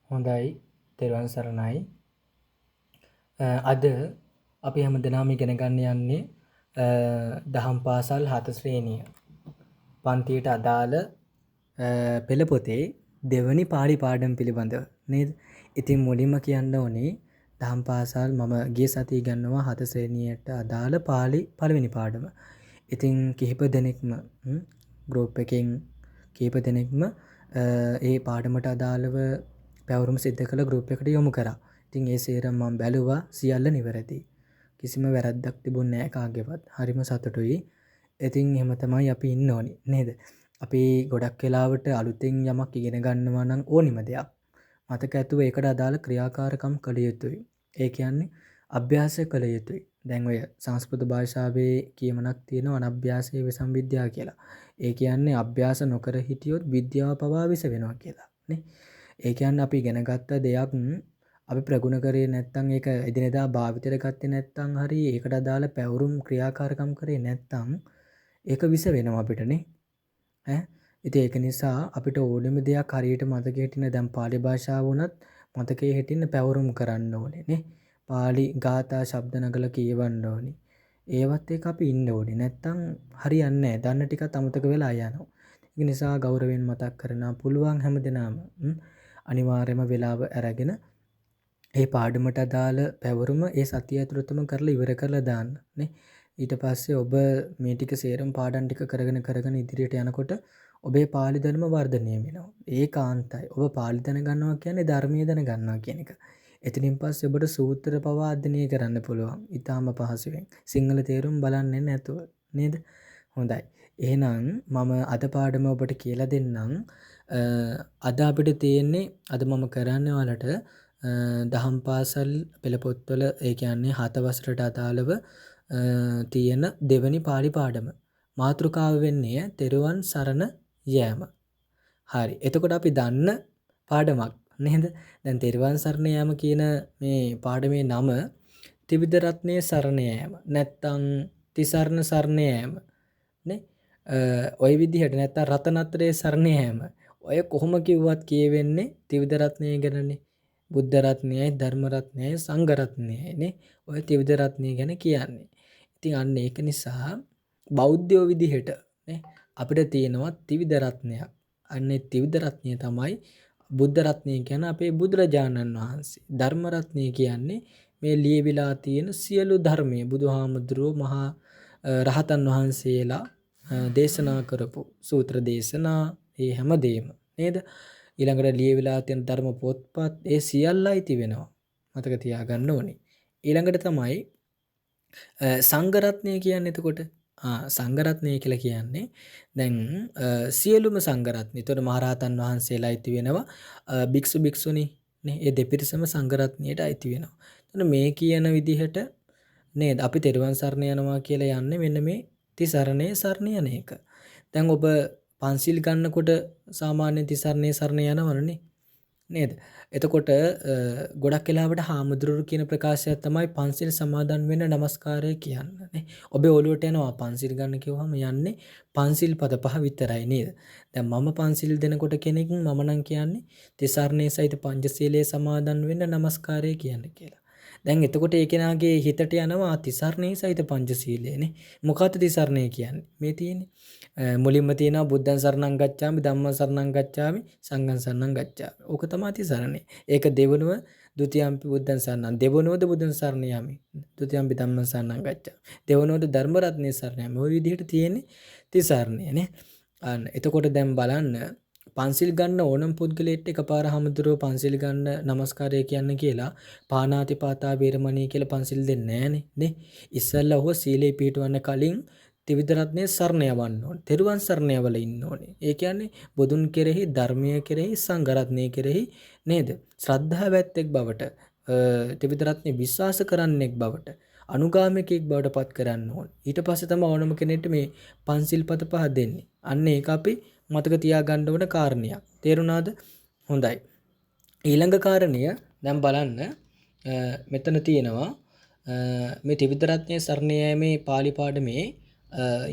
හොඳයි තෙරුවන් සරණයි. අද අපි හැමදෙනාම ඉගෙන ගන්න යන්නේ දහම් පාසල් 7 ශ්‍රේණිය පන්තියට අදාළ පෙළ පොතේ දෙවනි පාළි පාඩම පිළිබඳව නේද? ඉතින් මුලින්ම කියන්න ඕනේ දහම් පාසල් මම ගිය සතියේ ඉගෙනුවා 7 ශ්‍රේණියට අදාළ පාළි පළවෙනි පාඩම. ඉතින් කිහිප දෙනෙක්ම ගෲප් එකෙන් කිහිප දෙනෙක්ම ඒ පාඩමට අදාළව පැවරුම් සිද්ධ කළ ගෲප් එකට යොමු කරා. ඉතින් ඒ සේරම මම බැලුවා සියල්ල නිවැරදි. කිසිම වැරද්දක් තිබුණේ නැහැ කාගේවත්. හරිම සතුටුයි. ඉතින් එහෙම තමයි අපි ඉන්න ඕනි නේද? අපි ගොඩක් වෙලාවට අලුතෙන් යමක් ඉගෙන ගන්නවා නම් ඕනිම දෙයක් මතක ඇතුව ඒකට අදාළ ක්‍රියාකාරකම් කළ යුතුයි. ඒ කියන්නේ අභ්‍යාස කළ යුතුයි. දැන් ඔය සංස්කෘත භාෂාවේ කියමනක් තියෙනවා අනභ්‍යාසයේ විසම්විද්‍යාව කියලා. ඒ කියන්නේ අභ්‍යාස නොකර හිටියොත් විද්‍යාව පවා විස වෙනවා කියලා නේ. ඒ කියන්නේ අපි ඉගෙන ගත්ත දෙයක් අපි ප්‍රගුණ කරේ නැත්නම් ඒක එදිනෙදා භාවිතයට ගත්තේ නැත්නම් හරි ඒකට අදාළ පැවරුම් ක්‍රියාකාරකම් කරේ නැත්නම් ඒක විස වෙනවා අපිටනේ. ඉතින් ඒක නිසා අපිට ඕනෙම දෙයක් හරියට මතකෙ හිටින්න දැන් පාලි භාෂාව වුණත් මතකයේ හිටින්න පැවරුම් කරන්න ඕනේ නේ. පාලි ගාථා ශබ්ද නගල කියවන්න ඕනේ. ඒවත් එක අපි ඉන්න ඕනේ. නැත්තම් හරියන්නේ නැහැ. දන්න ටිකත් අමතක වෙලා යනවා. ඒ නිසා ගෞරවයෙන් මතක් කරනවා පුළුවන් හැමදෙනාම අනිවාර්යයෙන්ම වෙලාව අරගෙන ඒ පාඩමට අදාළ පැවරුම ඒ සතිය ඇතුළතම කරලා ඉවර කරලා දාන්න නේ. ඊට පස්සේ ඔබ මේ ටික සේරම පාඩම් ටික කරගෙන ඉදිරියට යනකොට ඔබේ පාලි දැනුම වර්ධනය වෙනවා. ඒකාන්තයි. ඔබ පාලි දැන ගන්නවා කියන්නේ ධර්මීය දැන ගන්නවා කියන එක. එතනින් පස්සේ ඔබට සූත්‍ර පවා අධ්‍යයනය කරන්න පුළුවන්. ඊටාම පහසුවෙන්. සිංහල තේරුම් බලන්නේ නැතුව නේද? හොඳයි. එහෙනම් මම අද පාඩම ඔබට කියලා දෙන්නම්. අද අපිට තියෙන්නේ අද මම කරන්නේ ඔයාලට දහම් පාසල් පෙළ පොත්වල ඒ කියන්නේ 7 වසරට අදාළව තියෙන දෙවනි පාළි පාඩම. මාතෘකාව වෙන්නේ තෙරුවන් සරණ යෑම. හරි. එතකොට අපි දන්න පාඩමක් නේද? දැන් තෙරුවන් සරණ යෑම කියන මේ පාඩමේ නම ත්‍රිවිධ රත්නයේ සරණ යෑම. නැත්තම් තිසරණ සරණ යෑම. නේ? ඔය විදිහට නැත්තම් රතනත්‍රයේ සරණ යෑම. ඔය කොහොම කිව්වත් කියවෙන්නේ ත්‍රිවිධ රත්නය ගැනනේ. බුද්ධ රත්නයයි ධර්ම රත්නයයි සංඝ රත්නයයි නේ. ඔය ත්‍රිවිධ රත්නය ගැන කියන්නේ. ඉතින් අන්න ඒක නිසා බෞද්ධයෝ විදිහට නේ අපිට තියෙනවා ත්‍රිවිධ රත්නයක්. අන්නේ ත්‍රිවිධ රත්නය තමයි බුද්ධ රත්නය කියන්නේ අපේ බුදුරජාණන් වහන්සේ. ධර්ම රත්නය කියන්නේ මේ ලියවිලා තියෙන සියලු ධර්මයේ බුදුහාමුදුරුවෝ මහා රහතන් වහන්සේලා දේශනා කරපු සූත්‍ර දේශනා ඒ හැමදේම නේද? ඊළඟට ලියවිලා තියෙන ධර්ම පොත්පත් ඒ සියල්ලයි තිබෙනවා. මතක තියාගන්න ඕනේ. ඊළඟට තමයි සංඝ රත්නය කියන්නේ එතකොට සංඝ රත්නය කියලා කියන්නේ දැන් සියලුම සංඝ රත්නය. ඒතකොට මහරහතන් වහන්සේලා අයිති වෙනවා. භික්ෂු භික්ෂුණී නේ ඒ දෙපිරිසම සංඝ රත්නයට අයිති වෙනවා. එතකොට මේ කියන විදිහට නේද අපි තෙරුවන් සරණ යනවා කියලා යන්නේ මෙන්න මේ තිසරණේ සරණ යන එක. දැන් ඔබ පන්සිල් ගන්නකොට සාමාන්‍ය තිසරණේ සරණ යනවනේ නේද? එතකොට ගොඩක් වෙලාවට හාමුදුරුවෝ කියන ප්‍රකාශය තමයි පන්සිල් සමාදන් වෙන්න নমස්කාරය කියන්නේ නේ. ඔබේ ඔළුවට එනවා පන්සිල් ගන්න කිව්වම යන්නේ පන්සිල් පද පහ විතරයි නේද? දැන් මම පන්සිල් දෙනකොට කෙනෙක් මම නම් කියන්නේ තිසරණේ සහිත පංචශීලයේ සමාදන් වෙන්න নমස්කාරය කියන්නේ කියලා. දැන් එතකොට ඒ කෙනාගේ හිතට යනවා තිසරණේ සහිත පංචශීලයනේ. මොකක්ද තිසරණේ කියන්නේ? මේ තියෙන්නේ මුලින්ම තියෙනවා බුද්ධං සරණං ගච්ඡාමි ධම්මං සරණං ගච්ඡාමි සංඝං සරණං ගච්ඡාමි. ඕක තමයි තිසරණේ. ඒක දෙවනුව ဒုတိယ ම්පි බුද්ධං සරණං දෙවනුවද බුදුන් සරණ යමි. ဒုတိယ ම්පි ධම්මං සරණං ගච්ඡාමි. දෙවනුවද ධර්ම රත්නයේ සරණ යමි. ওই විදිහට තියෙන්නේ තිසරණේ නේ. අන්න එතකොට දැන් බලන්න පන්සිල් ගන්න ඕනම් පුද්ගලයෙක්ට එකපාර හැමදෙරෝ පන්සිල් ගන්න নমස්කාරය කියන්න කියලා පාණාතිපාතා වේරමණී කියලා පන්සිල් දෙන්නේ නැහනේ නේ. ඉස්සල්ලා ඔහු සීලේ පිටවන්න කලින් ත්‍රිවිධ රත්නයේ සරණ යවන්න ඕනේ. තෙරුවන් සරණ යවලා ඉන්න ඕනේ. ඒ කියන්නේ බුදුන් කෙරෙහි ධර්මයේ කෙරෙහි සංඝ රත්නයේ කෙරෙහි නේද? ශ්‍රද්ධාවැත්තෙක් බවට ත්‍රිවිධ රත්නයේ විශ්වාස කරන්නෙක් බවට අනුගාමිකෙක් බවට පත් කරන්න ඕනේ. ඊට පස්සේ තමයි ඕනම කෙනෙක්ට මේ පන්සිල් පද පහ දෙන්නේ. අන්න ඒක අපි මතක තියාගන්න ඕන කාරණයක්. තේරුණාද? හොඳයි. ඊළඟ කාරණය දැන් බලන්න මෙතන තියෙනවා මේ ත්‍රිවිධ රත්නයේ සරණ යෑමේ පාළි පාඩමේ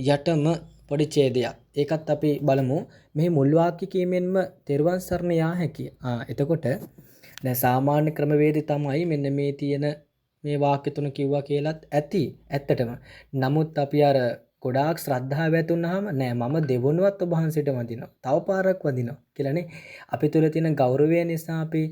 යටම පොඩි ඡේදයක්. ඒකත් අපි බලමු. මේ මුල් වාක්‍ය කීමෙන්ම තෙරුවන් සරණ යා හැකිය. එතකොට දැන් සාමාන්‍ය ක්‍රමවේදය තමයි මෙන්න මේ තියෙන මේ වාක්‍ය තුන කිව්වා කියලාත් ඇති ඇත්තටම. නමුත් අපි අර ගොඩාක් ශ්‍රද්ධාව ඇතුණාම නෑ මම දෙවනුවත් ඔබ වහන්සේට වඳිනවා. තව පාරක් වඳිනවා කියලානේ. අපි තුල තියෙන ගෞරවය නිසා අපි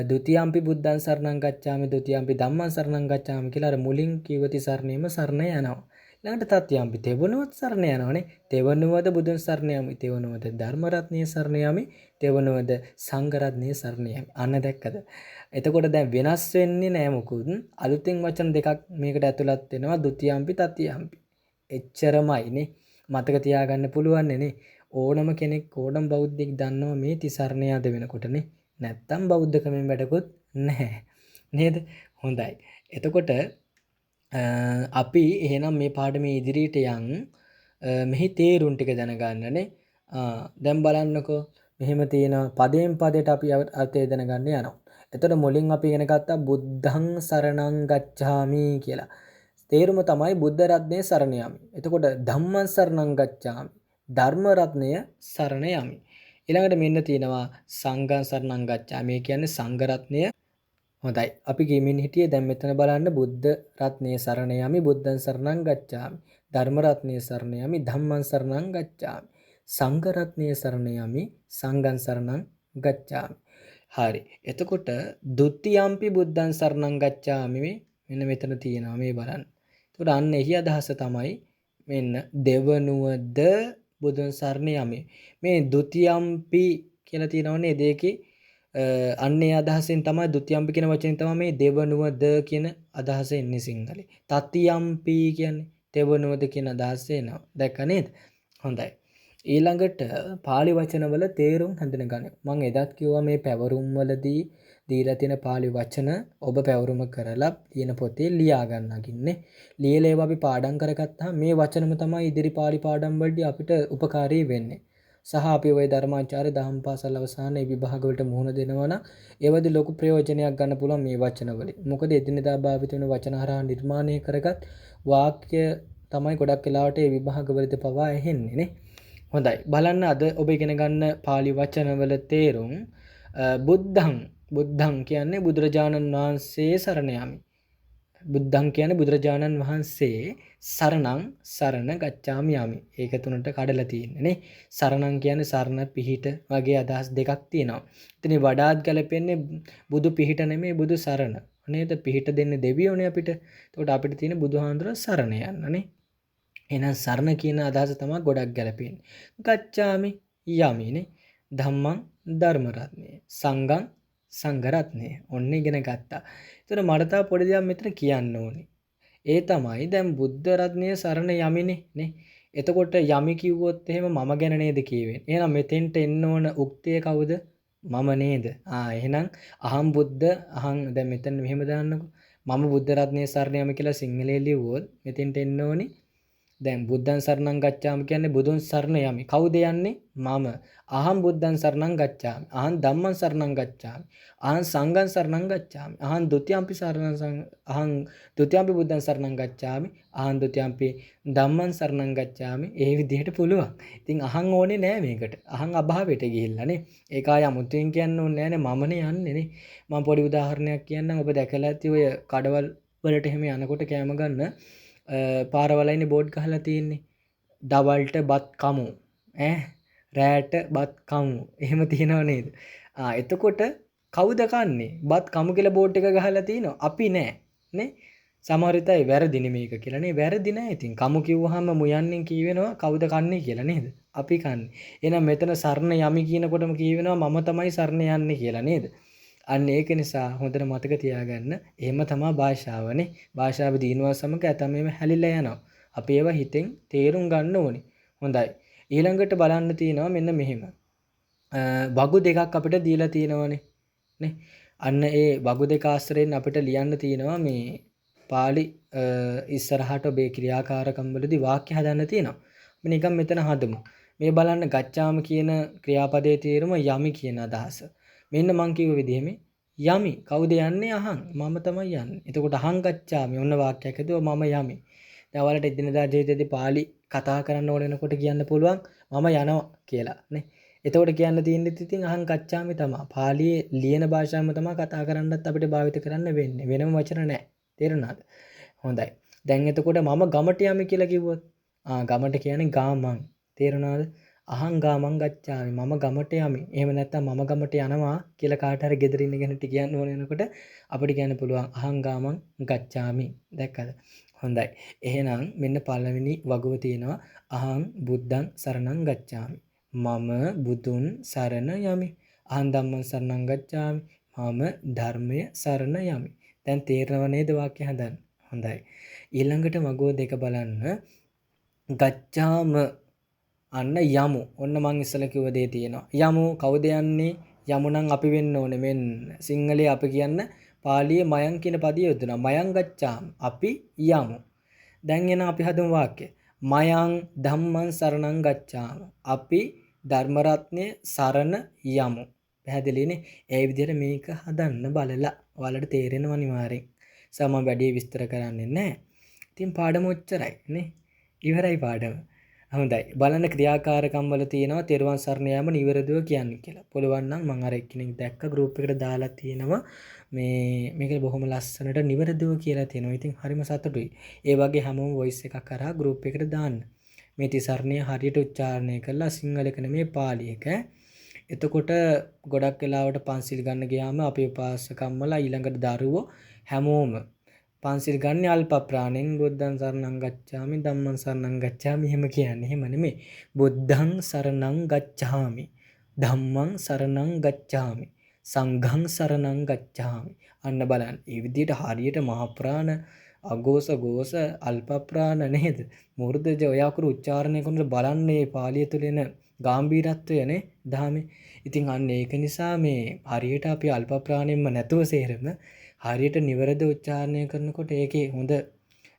ဒ ුතියම්පි බුද්ධං සරණං ගච්ඡාමි ဒ ුතියම්පි ධම්මං සරණං ගච්ඡාමි කියලා අර මුලින් කිවති සරණේම සරණ යනවා. ඊළඟට තත්යම්පි තෙවනුවත් සරණ යනවානේ. තෙවනුවද බුදුන් සරණ යමි. තෙවනුවද ධර්ම රත්නයේ සරණ යමි. තෙවනුවද සංඝ රත්නයේ සරණ යමි. අන්න දැක්කද? එතකොට දැන් වෙනස් වෙන්නේ නෑ මොකුත්. අලුතෙන් වචන දෙකක් මේකට ඇතුළත් වෙනවා. ဒ ුතියම්පි තතියම්පි. එච්චරමයිනේ. මතක තියාගන්න පුළුවන් නේ. ඕනම කෙනෙක් ඕනම බෞද්ධෙක් දන්නවා මේ තිසරණ යද වෙනකොටනේ. නැත්තම් බෞද්ධකමෙන් වැඩකුත් නැහැ. නේද? හොඳයි. එතකොට අපි එහෙනම් මේ පාඩමේ ඉදිරියට යන් මෙහි තේරුම් ටික දැනගන්නනේ. දැන් බලන්නකෝ මෙහෙම තියෙන පදයෙන් පදයට අපි අර්ථය දැනගන්න යනවා. එතකොට මුලින් අපි ඉගෙන ගත්තා බුද්ධං සරණං ගච්ඡාමි කියලා. තේරුම තමයි බුද්ධ රත්නයේ සරණ යමි. එතකොට ධම්මං සරණං ගච්ඡාමි. ධර්ම රත්නය සරණ යමි. ඊළඟට මෙන්න තියෙනවා සංඝං සරණං ගච්ඡාමි. මේ කියන්නේ සංඝ රත්නය. හොඳයි. අපි ගෙමින් හිටියේ දැන් මෙතන බලන්න බුද්ධ රත්නයේ සරණ යමි බුද්ධං සරණං ගච්ඡාමි. ධර්ම රත්නයේ සරණ යමි ධම්මං සරණං ගච්ඡාමි. සංඝ රත්නයේ සරණ යමි සංඝං සරණං ගච්ඡාමි. හරි. එතකොට ဒ ුතියම්පි බුද්ධං සරණං ගච්ඡාමි මෙන්න මෙතන තියෙනවා මේ බලන්න. එතකොට අන්න එහි අදහස තමයි මෙන්න දෙවනුවද බුදුන් සරණ යමි. මේ ဒ ුතියම්පි කියලා තියෙනවනේ දෙකේ අන්නේ අදහසෙන් තමයි ဒ ුතියම්පි කියන වචනේ තමයි මේ දෙවනුවද කියන අදහස එන්නේ සිංහලේ. තතියම්පි කියන්නේ දෙවනුවද කියන අදහස එනවා. දැක්ක නේද? හොඳයි. ඊළඟට pāli වචනවල තේරුම් හඳුනගන්න. මම එදත් කිව්වා මේ පැවරුම් වලදී දීලා තියෙන pāli වචන ඔබ පැවරුම කරලා තියෙන පොතේ ලියා ගන්නගින්නේ. ලියලා ඒවා අපි පාඩම් කරගත්තාම මේ වචනම තමයි ඉදිරි pāli පාඩම් වලදී අපිට උපකාරී වෙන්නේ. සහ අපි ওই ධර්මාචාර්ය දහම් පාසල් අවසානයේ විභාග වලට මුහුණ දෙනවා නම් ඒවදී ලොකු ප්‍රයෝජනයක් ගන්න පුළුවන් මේ වචන වලින්. මොකද එදිනෙදා භාවිත වෙන වචන හරහා නිර්මාණය කරගත් වාක්‍ය තමයි ගොඩක් වෙලාවට මේ විභාග වලදී පවා ඇහෙන්නේ නේ. හොඳයි. බලන්න අද ඔබ ඉගෙන ගන්න pāli වචන වල තේරුම් බුද්ධං කියන්නේ බුදුරජාණන් වහන්සේ සරණ යමි. බුද්ධං කියන්නේ බුදුරජාණන් වහන්සේ සරණ ගච්ඡාමි යමි. ඒක තුනට කඩලා තියෙන්නේ නේ. සරණං කියන්නේ සරණ පිහිට වගේ අදහස් දෙකක් තියෙනවා. ඉතින් වඩාත් ගැලපෙන්නේ බුදු පිහිට නෙමෙයි බුදු සරණ. නේද? පිහිට දෙන්නේ දෙවියෝනේ අපිට. එතකොට අපිට තියෙන බුදුහාඳුර සරණ යන්න නේ. එහෙනම් සරණ කියන අදහස තමයි ගොඩක් ගැලපෙන්නේ. ගච්ඡාමි යමිනේ. ධම්මං ධර්ම රත්නය. සංඝං සංඝ රත්නය. ඔන්න ඉගෙන ගත්තා. ඒතර මට තා පොඩි දෙයක් මෙතන කියන්න ඕනේ. ඒ තමයි දැන් බුද්ධ රත්නයේ සරණ යමිනේ නේ. එතකොට යමි කිව්වොත් එහෙම මම ගැන නේද කියවෙන්නේ. එහෙනම් මෙතෙන්ට එන්න ඕන උක්තිය කවුද? මම නේද? එහෙනම් අහම් බුද්ධ අහම් දැන් මෙතන මෙහෙම දාන්නකෝ. මම බුද්ධ රත්නයේ සරණ යමි කියලා සිංහලයේ ලිව්වොත් මෙතෙන්ට එන්න ඕනේ. දැන් බුද්ධං සරණං ගච්ඡාමි කියන්නේ බුදුන් සරණ යමි. කවුද යන්නේ? මම. අහං බුද්ධං සරණං ගච්ඡාමි. අහං ධම්මං සරණං ගච්ඡාමි. අහං සංඝං සරණං ගච්ඡාමි. අහං ဒ ුතියම්පි අහං ဒ ුතියම්පි බුද්ධං සරණං ගච්ඡාමි. අහං ဒ ුතියම්පි ධම්මං සරණං ගච්ඡාමි. ඒ විදිහට පුළුවන්. ඉතින් අහං ඕනේ නෑ මේකට. අහං අභාවයට ගිහිල්ලා නේ. ඒක ආය අමුතුවෙන් කියන්න ඕනේ නෑනේ මමනේ යන්නේ නේ. මම පොඩි උදාහරණයක් කියන්නම්. ඔබ දැකලා ඇති ඔය කඩවල් වලට එහෙම යනකොට කෑම ගන්න පාරවලයිනේ බෝඩ් ගහලා තියෙන්නේ. දවල්ට බත් කමු. රෑට බත් කමු. එහෙම තියෙනව නේද? එතකොට කවුද කන්නේ? බත් කමු කියලා බෝඩ් එක ගහලා තිනවා. අපි නෑ. නේ? සමහර විටයි වැරදිනේ මේක කියලා නේ. වැරදි නෑ. ඉතින් කමු කිව්වහම මුයන්නේ කියවෙනවා කවුද කන්නේ කියලා නේද? අපි කන්නේ. එහෙනම් මෙතන සරණ යමි කියනකොටම කියවෙනවා මම තමයි සරණ යන්නේ කියලා නේද? අන්න ඒක නිසා හොඳට මතක තියාගන්න. එහෙම තමයි භාෂාවනේ. භාෂාව දිනුවා සමග ඇතම මේව හැලිලා යනවා. අපි ඒවා හිතෙන් තේරුම් ගන්න ඕනේ. හොඳයි. ඊළඟට බලන්න තියෙනවා මෙන්න මෙහෙම. වගු දෙකක් අපිට දීලා තියෙනවානේ. නේ? අන්න ඒ වගු දෙක ආශ්‍රයෙන් අපිට ලියන්න තියෙනවා මේ pāli ඉස්සරහට ඔබේ ක්‍රියාකාරකම් වලදී වාක්‍ය හදන්න තියෙනවා. අපි නිකන් මෙතන හදමු. මේ බලන්න ගච්ඡාම කියන ක්‍රියාපදයේ තේරුම යමි කියන අදහස. මෙන්න මං කිව්ව විදිහෙම යමි කවුද යන්නේ අහං මම තමයි යන්නේ. එතකොට අහං ගච්ඡාමි ඔන්න වාක්‍යයක් හදුවා මම යමි. දැන් ඔයාලට එදිනදා ජීවිතේදී pāli කතා කරන්න ඕන වෙනකොට කියන්න පුළුවන් මම යනවා කියලා නේ. එතකොට කියන්න තියෙන්නේ ඉතින් අහං ගච්ඡාමි තමයි. පාලියේ ලියන භාෂාවම තමයි කතා කරන්නත් අපිට භාවිත කරන්න වෙන්නේ. වෙනම වචන නැහැ. තේරුණාද? හොඳයි. දැන් එතකොට මම ගමට යමි කියලා කිව්වොත් ගමට කියන්නේ ගාමං. තේරුණාද? අහං ගාමං ගච්ඡාමි. මම ගමට යමි. එහෙම නැත්නම් මම ගමට යනවා කියලා කාට හරි ගෙදර ඉන්න කෙනෙක්ට කියන්න ඕන වෙනකොට අපිට කියන්න පුළුවන් අහං ගාමං ගච්ඡාමි. දැක්කද? හොඳයි. එහෙනම් මෙන්න පළවෙනි වගුව තියෙනවා අහං බුද්ධං සරණං ගච්ඡාමි. මම බුදුන් සරණ යමි. අහං ධම්මං සරණං ගච්ඡාමි. මම ධර්මය සරණ යමි. දැන් තේරෙනව නේද වාක්‍ය හදන්න? හොඳයි. ඊළඟට වගුව දෙක බලන්න. ගච්ඡාම අන්න යමු. ඔන්න මං ඉස්සෙල්ලා කිව්ව දේ තියෙනවා. යමු කවුද යන්නේ? යමු නම් අපි වෙන්න ඕනේ. මෙන්න සිංහලයේ අපි කියන්න පාලියේ මයං කියන පදය යොදනවා. මයං ගච්ඡාම. අපි යමු. දැන් එන අපි හදමු වාක්‍ය. මයං ධම්මං සරණං ගච්ඡාම. අපි ධර්ම රත්නය සරණ යමු. පැහැදිලිනේ? ඒ විදිහට මේක හදන්න බලලා ඔයාලට තේරෙනව අනිවාර්යෙන්. මම වැඩි විස්තර කරන්නේ නැහැ. ඉතින් පාඩම ඔච්චරයි නේ. ඉවරයි පාඩම. හොඳයි. බලන්න ක්‍රියාකාරකම් වල තියෙනවා තෙරුවන් සරණ යාම නිවැරදිව කියන්නේ කියලා. පුළුවන් නම් මම අර එක්කෙනෙක් දැක්ක ගෲප් එකට දාලා තියෙනවා. මේක බොහොම ලස්සනට නිවැරදිව කියලා තියෙනවා. ඉතින් හරිම සතුටුයි. ඒ වගේ හැමෝම වොයිස් එකක් කරා ගෲප් එකට දාන්න. මේ තිසරණය හරියට උච්චාරණය කරලා සිංහලක නෙමෙයි පාලි එක. එතකොට ගොඩක් වෙලාවට පන්සිල් ගන්න ගියාම අපේ උපාසකම්මලා ඊළඟට දරුවෝ හැමෝම පන්සිල් ගන්න අල්ප ප්‍රාණෙන් බුද්ධං සරණං ගච්ඡාමි ධම්මං සරණං ගච්ඡාමි එහෙම කියන්නේ. එහෙම නෙමෙයි. බුද්ධං සරණං ගච්ඡාමි ධම්මං සරණං ගච්ඡාමි සංඝං සරණං ගච්ඡාමි. අන්න බලන්න. මේ විදිහට හරියට මහ ප්‍රාණ අගෝස ගෝස අල්ප ප්‍රාණ නේද? මූර්ධජ ඔය අකුරු උච්චාරණය කරනකොට බලන්නේ පාලිය තුල එන ගැඹීරත්වය නේ දහමේ. ඉතින් අන්න ඒක නිසා මේ හරියට අපි අල්ප ප්‍රාණයෙන්ම නැතුව සේරම හරියට නිවැරදි උච්චාරණය කරනකොට ඒකේ හොඳ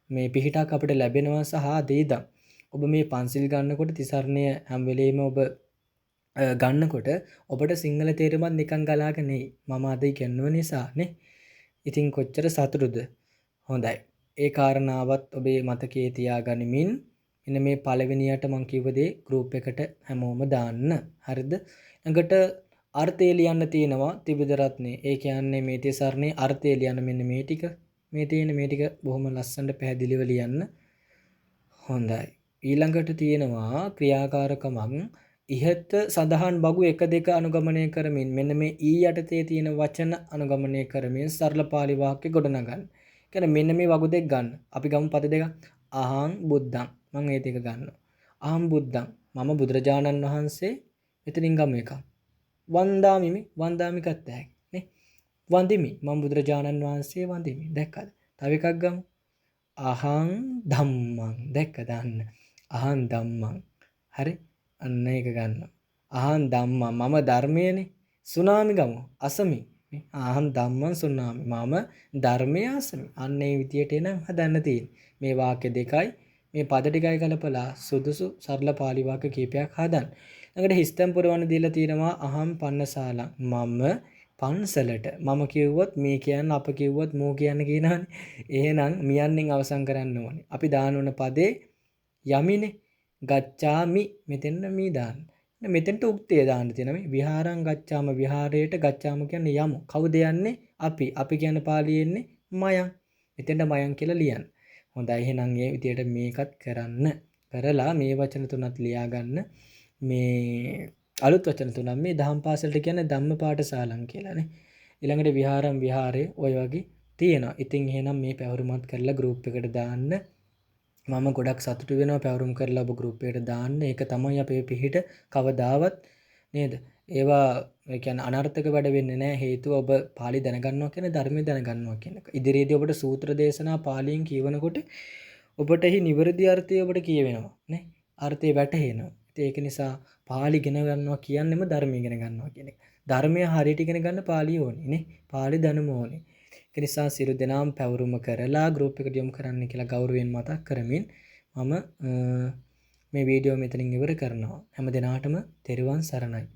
මේ පිහිටක් අපිට ලැබෙනවා සහ දෙයිදම්. ඔබ මේ පන්සිල් ගන්නකොට තිසරණය හැම වෙලෙම ඔබ ගන්නකොට ඔබට සිංහල තේරුමත් නිකන් ගලාගෙන නෙයි. මම අද ඉගෙනුව නිසා නේ. ඉතින් කොච්චර සතුටුද? හොඳයි. ඒ කාරණාවත් ඔබේ මතකයේ තියාගනිමින් මෙන්න මේ පළවෙනියට මම කිව්ව දේ ගෲප් එකට හැමෝම දාන්න. හරිද? ළඟට අර්ථය ලියන්න තියෙනවා ත්‍රිවිධ රත්නේ. ඒ කියන්නේ මේ තිසරණේ අර්ථය ලියන්න මෙන්න මේ ටික. මේ තියෙන මේ ටික බොහොම ලස්සනට පැහැදිලිව ලියන්න. හොඳයි. ඊළඟට තියෙනවා ක්‍රියාකාරකමක් ඉහත සඳහන් බගු 1 2 අනුගමනය කරමින් මෙන්න මේ ඊ යටතේ තියෙන වචන අනුගමනය කරමින් සරල පාලි වාක්‍ය ගොඩනගන්න. කියන්නේ මෙන්න මේ වගු දෙක ගන්න. අපි ගමු පද දෙක. අහං බුද්ධං. මම මේ දෙක ගන්නවා. අහං බුද්ධං. මම බුදුරජාණන් වහන්සේ එතනින් ගමු එකක්. වන්දාමි වන්දාමි කත්තෑ නේ. වන්දිමි. මම බුදුරජාණන් වහන්සේ වන්දිමි. දැක්කද? තව එකක් ගමු. අහං ධම්මං. දැක්කද අන්න. අහං ධම්මං. හරි? අන්න ඒක ගන්නවා. අහං ධම්මං. මම ධර්මයනේ. සුනාමි ගමු. අසමි. අහං ධම්මං සුනාමි. මම ධර්මය අසමි. අන්න ඒ විදියට එන හදන්න තියෙන්නේ. මේ වාක්‍ය දෙකයි මේ පද ටිකයි ගලපලා සුදුසු සරල පාලි වාක්‍ය කීපයක් හදන්න. ළඟට හිස්තම් පුරවන්න දීලා තියෙනවා අහම් පන්නසාලං. මම පන්සලට. මම කිව්වොත් මේ කියන්න අප කිව්වොත් මෝ කියන්න කියනවනේ. එහෙනම් මියන්නෙන් අවසන් කරන්න ඕනේ. අපි දාන ඕන පදේ යමිනේ. ගච්ඡාමි මෙතෙන්න මී දාන්න. මෙතෙන්ට උක්තිය දාන්න තියෙනවා. මේ විහාරං ගච්ඡාම විහාරයට ගච්ඡාම කියන්නේ යමු. කවුද යන්නේ? අපි. අපි කියන පාළියේ ඉන්නේ මයං. මෙතෙන්ට මයං කියලා ලියන්න. හොඳයි. එහෙනම් මේ විදියට මේකත් කරන්න. කරලා මේ වචන තුනත් ලියා ගන්න. මේ අලුත් වචන තුනක් මේ දහම් පාසලට කියන්නේ ධම්ම පාඨශාලං කියලානේ. ඊළඟට විහාරම් විහාරේ ඔය වගේ තියෙනවා. ඉතින් එහෙනම් මේ පැවරුමත් කරලා ගෲප් එකට දාන්න. මම ගොඩක් සතුටු වෙනවා පැවරුම් කරලා ඔබ ගෲප් එකට දාන්න. ඒක තමයි අපේ පිහිට කවදාවත් නේද? ඒවා ඒ කියන්නේ අනර්ථක වැඩ වෙන්නේ නැහැ. හේතුව ඔබ පාළි දැනගන්නවා කියන්නේ ධර්මය දැනගන්නවා කියන එක. ඉදිරියේදී ඔබට සූත්‍ර දේශනා පාළියෙන් කියවනකොට ඔබට එහි නිවැරදි අර්ථය ඔබට කියවෙනවා නේ. අර්ථය වැටහෙනවා. ඒක නිසා පාළි ඉගෙන ගන්නවා කියන්නේම ධර්මය ඉගෙන ගන්නවා කියන එක. ධර්මය හරියට ඉගෙන ගන්න පාළි ඕනේ නේ. පාළි දැනුම ඕනේ. ඒක නිසා සියලු දෙනාම පැවරුම කරලා ගෲප් එකට යොමු කරන්න කියලා ගෞරවයෙන් මතක් කරමින් මම මේ වීඩියෝ මෙතනින් ඉවර කරනවා. හැම දිනාටම තෙරුවන් සරණයි.